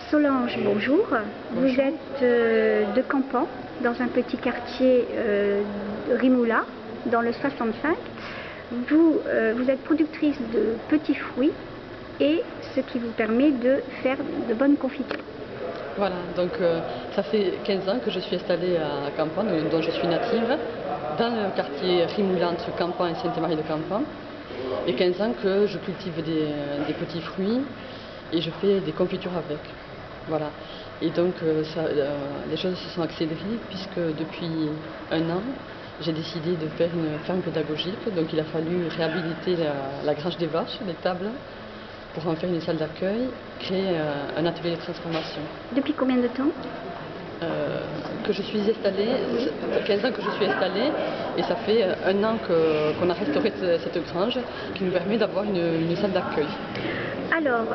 Solange, bonjour. Vous êtes de Campan, dans un petit quartier Rimoula, dans le 65. Vous êtes productrice de petits fruits et ce qui vous permet de faire de bonnes confitures. Voilà, donc ça fait 15 ans que je suis installée à Campan, dont je suis native, dans le quartier Rimoula entre Campan et Sainte-Marie de Campan. Et 15 ans que je cultive des petits fruits et je fais des confitures avec. Voilà. Et donc les choses se sont accélérées puisque depuis un an, j'ai décidé de faire une ferme pédagogique. Donc il a fallu réhabiliter la grange des vaches, les tables, pour en faire une salle d'accueil, créer un atelier de transformation. Depuis combien de temps que je suis installée, 15 ans que je suis installée, et ça fait un an qu'on a restauré cette grange qui nous permet d'avoir une salle d'accueil. Alors,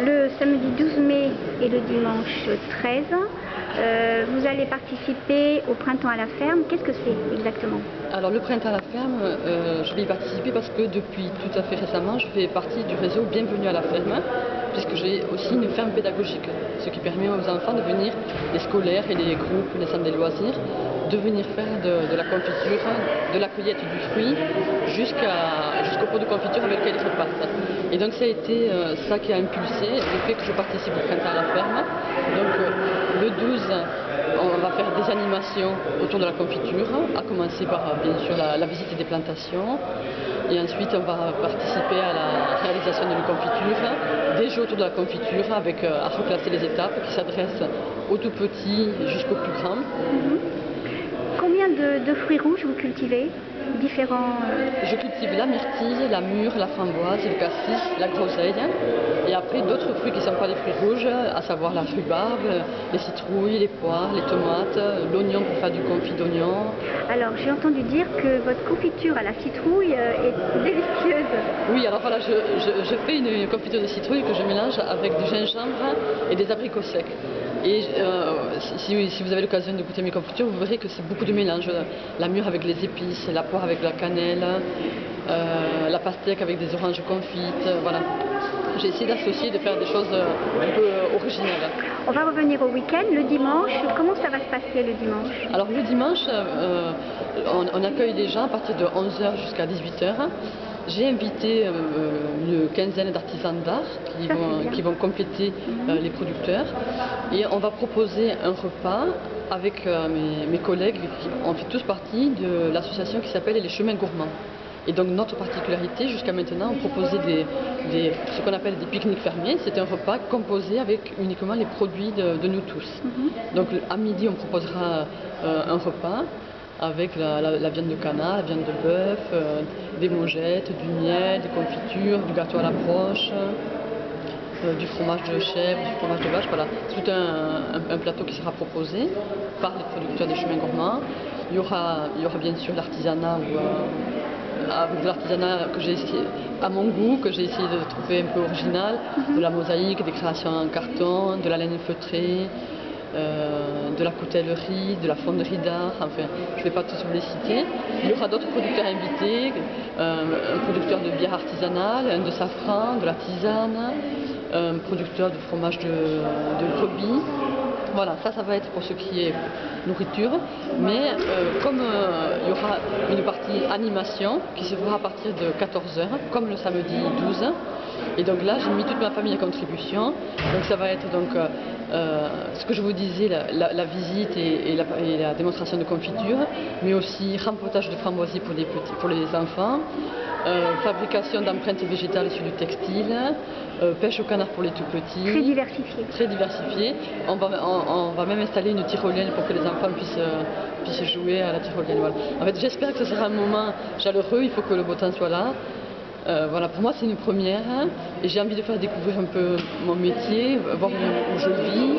le samedi 12 mai et le dimanche 13, vous allez participer au Printemps à la ferme. Qu'est-ce que c'est exactement? Alors le Printemps à la ferme, je vais y participer parce que depuis tout à fait récemment, je fais partie du réseau Bienvenue à la ferme, puisque j'ai aussi une ferme pédagogique, ce qui permet aux enfants de venir, les scolaires et les groupes, les centres des loisirs, de venir faire de la confiture, de la cueillette du fruit, jusqu'au pot de confiture avec lequel ils repartent. Et donc ça a été ça qui a impulsé le fait que je participe au Printemps à la ferme. Donc le 12, on va faire des animations autour de la confiture, à commencer par bien sûr la visite des plantations. Et ensuite, on va participer à la réalisation d'une confiture, des jeux autour de la confiture avec à reclasser les étapes qui s'adressent aux tout petits jusqu'aux plus grands. Combien de fruits rouges vous cultivez? Différents... Je cultive la myrtille, la mûre, la framboise, le cassis, la groseille. Et après d'autres fruits qui ne sont pas des fruits rouges, à savoir la rhubarbe, les citrouilles, les poires, les tomates, l'oignon pour faire du confit d'oignon. Alors j'ai entendu dire que votre confiture à la citrouille est délicieuse. Oui, alors voilà, je fais une confiture de citrouille que je mélange avec du gingembre et des abricots secs. Et si vous avez l'occasion de goûter mes confitures, vous verrez que c'est beaucoup de mélange. La mûre avec les épices, la poire avec la cannelle, la pastèque avec des oranges confites, voilà. J'ai essayé d'associer, de faire des choses un peu originales. On va revenir au week-end, le dimanche. Comment ça va se passer le dimanche? Alors le dimanche, on accueille les gens à partir de 11h jusqu'à 18h. J'ai invité une quinzaine d'artisans d'art qui vont compléter les producteurs. Et on va proposer un repas avec mes collègues. On fait tous partie de l'association qui s'appelle Les Chemins Gourmands. Et donc notre particularité, jusqu'à maintenant, on proposait ce qu'on appelle des pique-niques fermiers. C'est un repas composé avec uniquement les produits de nous tous. Donc à midi, on proposera un repas avec la viande de canard, la viande de bœuf, des mongettes, du miel, des confitures, du gâteau à l'approche, du fromage de chèvre, du fromage de vache. Voilà, c'est tout un plateau qui sera proposé par les producteurs des Chemins Gourmands. Il y aura bien sûr l'artisanat avec de l'artisanat que j'ai essayé, à mon goût, que j'ai essayé de trouver un peu original, de la mosaïque, des créations en carton, de la laine feutrée, de la coutellerie, de la fonderie d'art, enfin, je ne vais pas tous vous les citer. Il y aura d'autres producteurs invités, un producteur de bière artisanale, un de safran, de la tisane, un producteur de fromage de brebis. Voilà, ça va être pour ce qui est nourriture, mais comme il y aura une partie animation qui se fera à partir de 14h, comme le samedi 12, et donc là j'ai mis toute ma famille à contribution, donc ça va être donc ce que je vous disais, la visite et la démonstration de confiture, mais aussi rempotage de framboisier pour les enfants, fabrication d'empreintes végétales sur du textile, pêche au canard pour les tout petits. Très diversifié. Très diversifié. On va même installer une tyrolienne pour que les enfants puissent jouer à la tyrolienne. Voilà. En fait, j'espère que ce sera un moment chaleureux, il faut que le beau temps soit là. Voilà, pour moi c'est une première et j'ai envie de faire découvrir un peu mon métier, voir où je vis,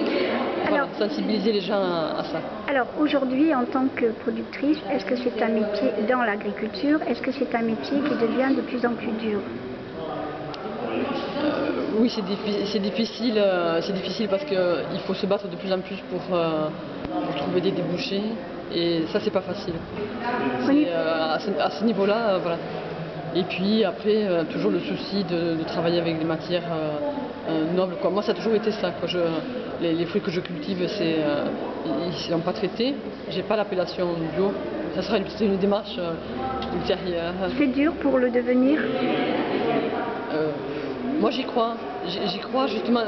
voilà, sensibiliser les gens à ça. Alors aujourd'hui, en tant que productrice, est-ce que c'est un métier dans l'agriculture? Est-ce que c'est un métier qui devient de plus en plus dur? Oui, c'est difficile parce qu'il faut se battre de plus en plus pour trouver des débouchés et ça c'est pas facile. À ce niveau-là, voilà. Et puis après, toujours le souci de travailler avec des matières noble, quoi. Moi, ça a toujours été ça, quoi. Les fruits que je cultive, ils ne sont pas traités. J'ai pas l'appellation bio. Ça sera une démarche ultérieure. C'est dur pour le devenir? Moi, j'y crois. J'y crois justement.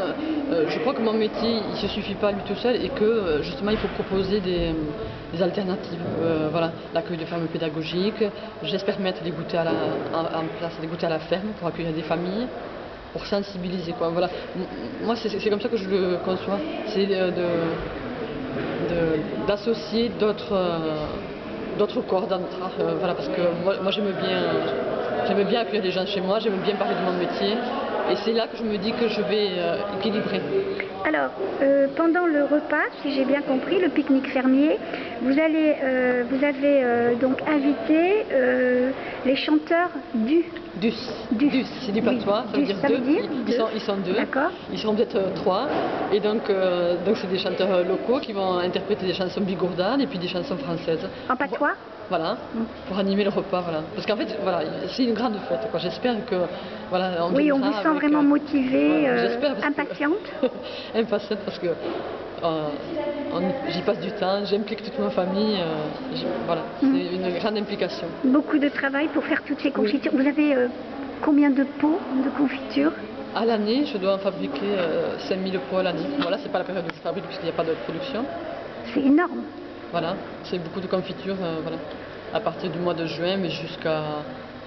Je crois que mon métier, il ne se suffit pas à lui tout seul et que justement, il faut proposer des alternatives. Voilà, l'accueil de fermes pédagogiques. J'espère mettre des goûters en place, des goûters à la ferme pour accueillir des familles, pour sensibiliser, quoi. Voilà. Moi, c'est comme ça que je le conçois. C'est d'associer d'autres corps, voilà, parce que moi j'aime bien accueillir des gens chez moi, j'aime bien parler de mon métier, et c'est là que je me dis que je vais équilibrer. Alors, pendant le repas, si j'ai bien compris, le pique-nique fermier, vous avez donc invité les chanteurs du. C'est du patois, ça veut dire deux. Ils sont deux. D'accord. Ils seront peut-être trois. Et donc c'est des chanteurs locaux qui vont interpréter des chansons bigourdanes et puis des chansons françaises. En patois? Voilà, pour animer le repas, voilà. Parce qu'en fait, voilà, c'est une grande fête, quoi. J'espère que, voilà, oui, on vous sent vraiment motivée, voilà, impatiente. Impatiente parce que j'y passe du temps, j'implique toute ma famille, voilà, c'est une grande implication. Beaucoup de travail pour faire toutes ces confitures. Oui. Vous avez combien de pots de confiture? À l'année, je dois en fabriquer 5000 pots à l'année. Voilà, c'est pas la période où je fabrique puisqu'il n'y a pas de production. C'est énorme. Voilà, c'est beaucoup de confitures, voilà, à partir du mois de juin, mais jusqu'à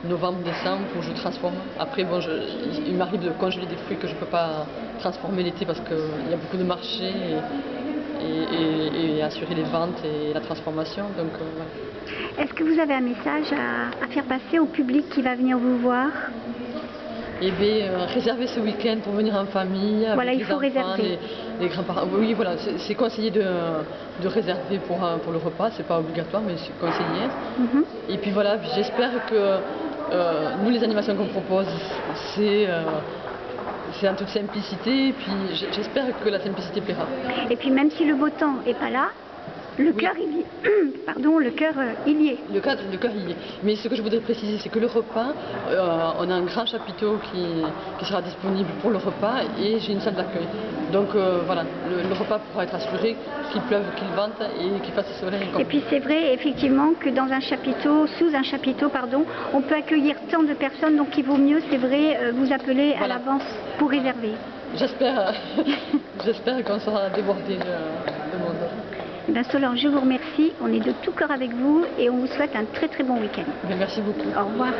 novembre, décembre, où je transforme. Après, bon, il m'arrive de congeler des fruits que je ne peux pas transformer l'été parce qu'il y a beaucoup de marchés et assurer les ventes et la transformation. Donc, voilà. Est-ce que vous avez un message à faire passer au public qui va venir vous voir? Eh bien, réserver ce week-end pour venir en famille, avec voilà, il faut les enfants, réserver. Les grands-parents. Oui, voilà, c'est conseillé de réserver pour le repas, c'est pas obligatoire, mais c'est conseillé. Et puis voilà, j'espère que nous, les animations qu'on propose, c'est en toute simplicité, et puis j'espère que la simplicité plaira. Et puis même si le beau temps n'est pas là, le cœur, il y est. Pardon, le cœur, il y est. Le cœur, il y est. Mais ce que je voudrais préciser, c'est que le repas, on a un grand chapiteau qui sera disponible pour le repas et j'ai une salle d'accueil. Donc voilà, le repas pourra être assuré, qu'il pleuve, qu'il vente et qu'il fasse soleil. Et puis c'est vrai, effectivement, que dans un chapiteau, sous un chapiteau, pardon, on peut accueillir tant de personnes, donc il vaut mieux, c'est vrai, vous appeler à l'avance pour réserver. J'espère qu'on sera débordé de monde. Eh bien, Solange, je vous remercie. On est de tout cœur avec vous et on vous souhaite un très très bon week-end. Merci beaucoup. Au revoir.